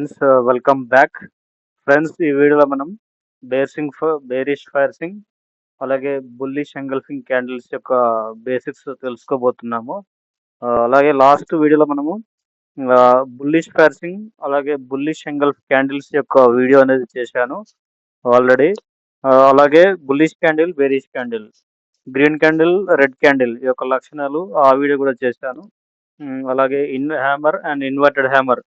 Friends, welcome back. Friends, ఈ వీడియోలో మనం బేరిష్ ఫైర్సింగ్ అలాగే బుల్లిష్ ఎంగల్ఫింగ్ క్యాండిల్స్ యొక్క బేసిక్స్ తెలుసుకోబోతున్నాము. అలాగే లాస్ట్ వీడియోలో మనము బుల్లిష్ ఫైర్సింగ్ అలాగే బుల్లిష్ ఎంగల్ఫ్ క్యాండిల్స్ యొక్క వీడియో అనేది చేశాను ఆల్రెడీ. అలాగే bullish candle, bearish candle, green candle, red candle యొక్క లక్షణాలు ఆ వీడియో కూడా చేశాను. అలాగే హ్యామర్ అండ్ ఇన్వర్టెడ్ హ్యామర్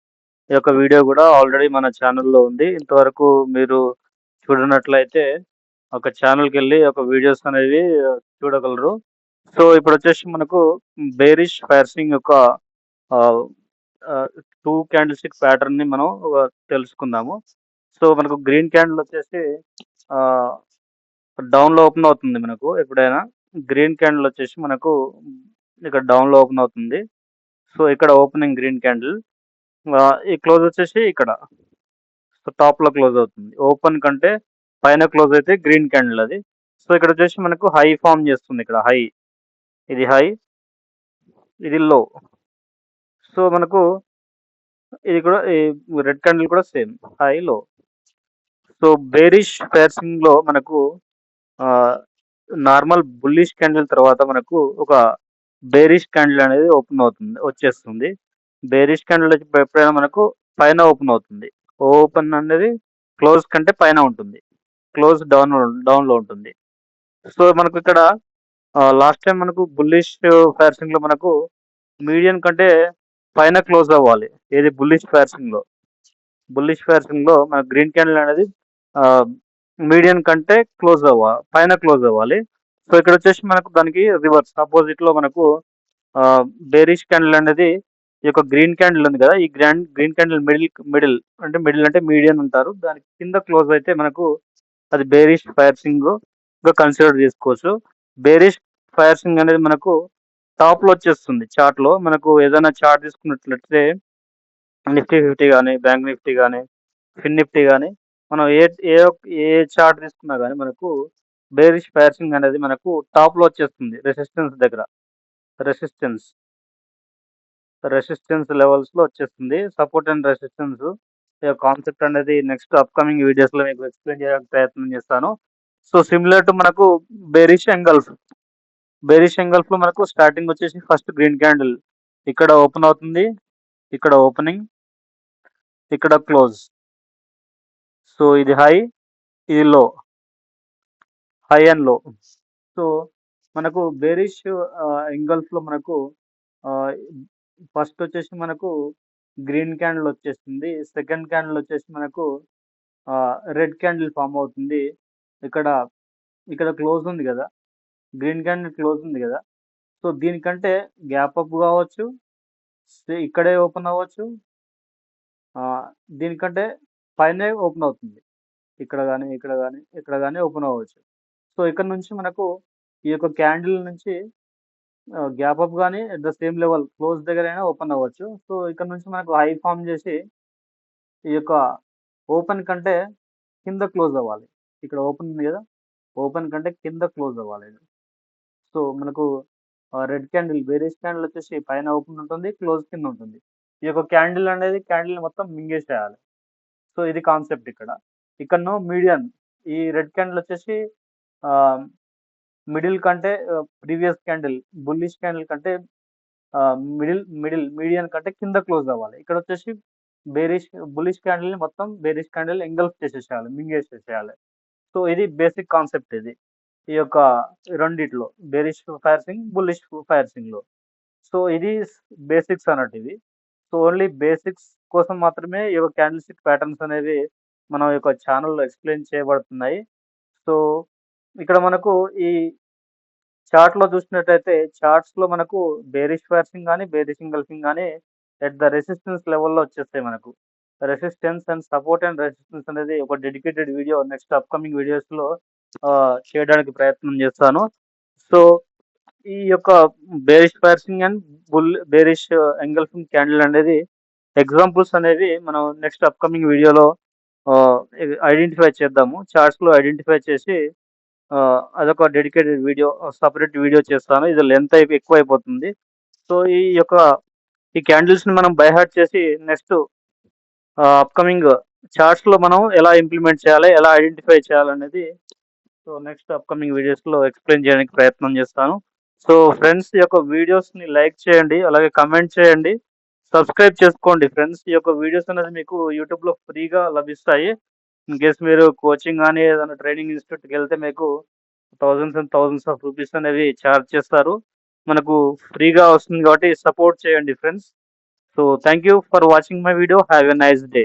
ఈ యొక్క వీడియో కూడా ఆల్రెడీ మన ఛానల్లో ఉంది. ఇంతవరకు మీరు చూడనట్లయితే ఒక ఛానల్కి వెళ్ళి ఒక వీడియోస్ అనేవి చూడగలరు. సో ఇప్పుడు వచ్చేసి మనకు బేరిష్ ఫైర్సింగ్ యొక్క 2 క్యాండిల్ స్టిక్ ప్యాటర్న్ని మనం తెలుసుకుందాము. సో మనకు గ్రీన్ క్యాండిల్ వచ్చేసి డౌన్లో ఓపెన్ అవుతుంది. మనకు ఎప్పుడైనా గ్రీన్ క్యాండిల్ వచ్చేసి మనకు ఇక్కడ డౌన్లో ఓపెన్ అవుతుంది. సో ఇక్కడ ఓపెనింగ్ గ్రీన్ క్యాండిల్, ఈ క్లోజ్ వచ్చేసి ఇక్కడ సో టాప్లో క్లోజ్ అవుతుంది. ఓపెన్ కంటే పైన క్లోజ్ అయితే గ్రీన్ క్యాండిల్ అది. సో ఇక్కడ వచ్చేసి మనకు హై ఫామ్ చేస్తుంది. ఇక్కడ హై, ఇది హై, ఇది లో. సో మనకు ఇది కూడా రెడ్ క్యాండిల్ కూడా సేమ్ హై లో. సో బేరిష్ ఫైర్సింగ్ లో మనకు నార్మల్ బుల్లిష్ క్యాండిల్ తర్వాత మనకు ఒక బేరిష్ క్యాండిల్ అనేది ఓపెన్ అవుతుంది, వచ్చేస్తుంది. బేరిష్ క్యాండిల్ ఎప్పుడైనా మనకు పైన ఓపెన్ అవుతుంది. ఓపెన్ అనేది క్లోజ్ కంటే పైన ఉంటుంది, క్లోజ్ డౌన్లో ఉంటుంది. సో మనకు ఇక్కడ లాస్ట్ టైం మనకు బుల్లిష్ ఫైర్సింగ్ లో మనకు మీడియం కంటే పైన క్లోజ్ అవ్వాలి. ఏది బుల్లిష్ ఫైర్సింగ్ లో మన గ్రీన్ క్యాండిల్ అనేది మీడియం కంటే పైన క్లోజ్ అవ్వాలి. సో ఇక్కడ వచ్చేసి మనకు దానికి రివర్స్ ఆపోజిట్ లో మనకు బేరిష్ క్యాండిల్ అనేది ఈ యొక్క గ్రీన్ క్యాండిల్ ఉంది కదా, ఈ గ్రీన్ క్యాండిల్ మిడిల్ అంటే మీడియం అంటారు. దానికి కింద క్లోజ్ అయితే మనకు అది బేరిష్ ఫైర్సింగ్ గా కన్సిడర్ చేసుకోవచ్చు. బేరిష్ ఫైర్సింగ్ అనేది మనకు టాప్ లో వచ్చేస్తుంది. చార్ట్ లో మనకు ఏదైనా చార్ట్ తీసుకున్నట్లయితే నిఫ్టీ 50 కానీ, బ్యాంక్ నిఫ్టీ కానీ, ఫిన్ నిఫ్టీ కానీ, మనం ఏ చార్ట్ తీసుకున్నా కానీ మనకు బేరిష్ ఫైర్సింగ్ అనేది మనకు టాప్ లో వచ్చేస్తుంది. రెసిస్టెన్స్ దగ్గర, రెసిస్టెన్స్ లెవెల్స్ లో వచ్చేస్తుంది. సపోర్ట్ అండ్ రెసిస్టెన్స్ కాన్సెప్ట్ అనేది నెక్స్ట్ అప్కమింగ్ వీడియోస్ లో మీకు ఎక్స్ప్లెయిన్ చేయడానికి ప్రయత్నం చేస్తాను. సో సిమిలర్ టు మనకు బేరిష్ ఎంగల్ఫ్ లో మనకు స్టార్టింగ్ వచ్చేసి ఫస్ట్ గ్రీన్ క్యాండిల్ ఇక్కడ ఓపెన్ అవుతుంది, ఇక్కడ ఓపెనింగ్, ఇక్కడ క్లోజ్. సో ఇది హై, ఇది లో, హై అండ్ లో. సో మనకు బేరిష్ ఎంగల్ఫ్ లో మనకు ఫస్ట్ వచ్చేసి మనకు గ్రీన్ క్యాండిల్ వచ్చేస్తుంది. సెకండ్ క్యాండిల్ వచ్చేసి మనకు రెడ్ క్యాండిల్ ఫామ్ అవుతుంది. ఇక్కడ క్లోజ్ ఉంది కదా, గ్రీన్ క్యాండిల్ క్లోజ్ ఉంది కదా. సో దీనికంటే గ్యాప్ అప్ కావచ్చు, ఇక్కడే ఓపెన్ అవ్వచ్చు, దీనికంటే పైన ఓపెన్ అవుతుంది. ఇక్కడ కానీ ఓపెన్ అవ్వచ్చు. సో ఇక్కడ నుంచి మనకు ఈ యొక్క క్యాండిల్ నుంచి గ్యాప్ అప్ కానీ at the same level close దగ్గర అయినా ఓపెన్ అవ్వచ్చు. సో ఇక్కడ నుంచి మనకు హై ఫామ్ చేసి ఈ యొక్క ఓపెన్ కంటే కింద క్లోజ్ అవ్వాలి. ఇక్కడ ఓపెన్ ఉంది కదా, ఓపెన్ కంటే కింద క్లోజ్ అవ్వాలి. సో మనకు రెడ్ క్యాండిల్, బేరిష్ క్యాండిల్ వచ్చేసి పైన ఓపెన్ ఉంటుంది, క్లోజ్ కింద ఉంటుంది. ఈ యొక్క క్యాండిల్ అనేది క్యాండిల్ మొత్తం మింగేసేయాలి. సో ఇది కాన్సెప్ట్. ఇక్కడ మీడియం, ఈ రెడ్ క్యాండిల్ వచ్చేసి మిడిల్ కంటే ప్రీవియస్ క్యాండిల్ బుల్లిష్ క్యాండిల్ కంటే మీడియం కంటే కింద క్లోజ్ అవ్వాలి. ఇక్కడ వచ్చేసి బుల్లిష్ క్యాండిల్ ని మొత్తం బేరిష్ క్యాండిల్ ఎంగల్ఫ్ చేసేసేయాలి, మింగేసేసేయాలి. సో ఇది బేసిక్ కాన్సెప్ట్. ఇది ఈ యొక్క రెండిట్లో బేరిష్ ఫైర్సింగ్, బుల్లిష్ ఫైర్సింగ్ లో. సో ఇది బేసిక్స్ అన్నట్టు ఇది. సో ఓన్లీ బేసిక్స్ కోసం మాత్రమే ఈ యొక్క క్యాండిల్ స్టిక్ ప్యాటర్న్స్ అనేవి మన యొక్క ఛానల్లో ఎక్స్ప్లెయిన్ చేయబడుతున్నాయి. సో ఇక్కడ మనకు ఈ చార్ట్ లో చూసినట్టయితే చార్ట్స్ లో మనకు బేరిష్ ఫైర్సింగ్ కానీ, బేరిష్ ఎంగల్ఫింగ్ కానీ ఎట్ ద రెసిస్టెన్స్ లెవెల్లో వచ్చేస్తాయి. మనకు resistance and support and resistance అనేది ఒక dedicated video next upcoming videos లో చేయడానికి ప్రయత్నం చేస్తాను. సో ఈ యొక్క bearish piercing and bearish engulfing candle అనేది ఎగ్జాంపుల్స్ అనేవి మనం నెక్స్ట్ అప్కమింగ్ వీడియోలో ఐడెంటిఫై చేద్దాము. చార్ట్స్ లో ఐడెంటిఫై చేసి అదొక డెడికేటెడ్ వీడియో, సపరేట్ వీడియో చేస్తాను. ఇది లెంత్ ఎక్కువ అయిపోతుంది. సో ఈ క్యాండిల్స్ ని మనం బై హార్ట్ చేసి నెక్స్ట్ అప్కమింగ్ చార్ట్స్లో మనం ఎలా ఇంప్లిమెంట్ చేయాలి, ఎలా ఐడెంటిఫై చేయాలనేది సో నెక్స్ట్ అప్కమింగ్ వీడియోస్లో ఎక్స్ప్లెయిన్ చేయడానికి ప్రయత్నం చేస్తాను. సో ఫ్రెండ్స్, ఈ యొక్క వీడియోస్ని లైక్ చేయండి, అలాగే కమెంట్ చేయండి, సబ్స్క్రైబ్ చేసుకోండి ఫ్రెండ్స్. ఈ యొక్క వీడియోస్ అనేది మీకు యూట్యూబ్లో ఫ్రీగా లభిస్తాయి. ఇన్ కేస్ మీరు కోచింగ్ కానీ ఏదైనా ట్రైనింగ్ ఇన్స్టిట్యూట్కి వెళ్తే మీకు thousands and thousands of rupees అనేవి ఛార్జ్ చేస్తారు. మనకు ఫ్రీగా వస్తుంది కాబట్టి సపోర్ట్ చేయండి friends. So thank you for watching my video. Have a nice day.